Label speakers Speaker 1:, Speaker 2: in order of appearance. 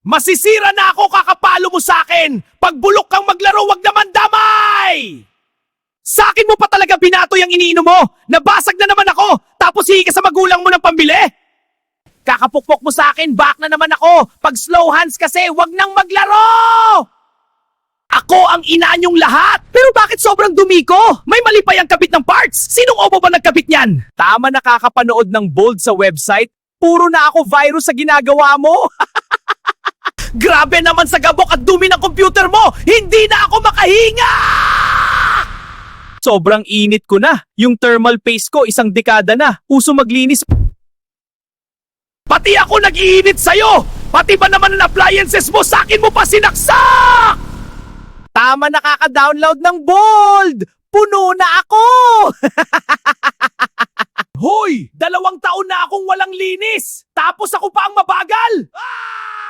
Speaker 1: Masisira na ako kakapalo mo sa akin! Pag bulok kang maglaro, wag naman damay! Sa akin mo pa talaga binato yung iniinom mo! Nabasag na naman ako! Tapos hihi ka sa magulang mo ng pambili! Kakapukpok mo sa akin, back na naman ako! Pag slow hands kasi, wag nang maglaro! Ako ang ina niyong lahat! Pero bakit sobrang dumi ko? May mali pa yung kabit ng parts! Sinong obo ba nagkabit niyan? Tama nakakapanood ng bold sa website. Puro na ako virus sa ginagawa mo! Grabe naman sa gabok at dumi ng computer mo! Hindi na ako makahinga! Sobrang init ko na. Yung thermal paste ko isang dekada na. Uso maglinis. Pati ako nag-iinit sa'yo! Pati ba naman ang appliances mo sa akin mo pa sinaksak? Tama nakaka-download ng bold! Puno na ako! Hoy! 2 taon na akong walang linis! Tapos ako pa ang mabagal! Ah!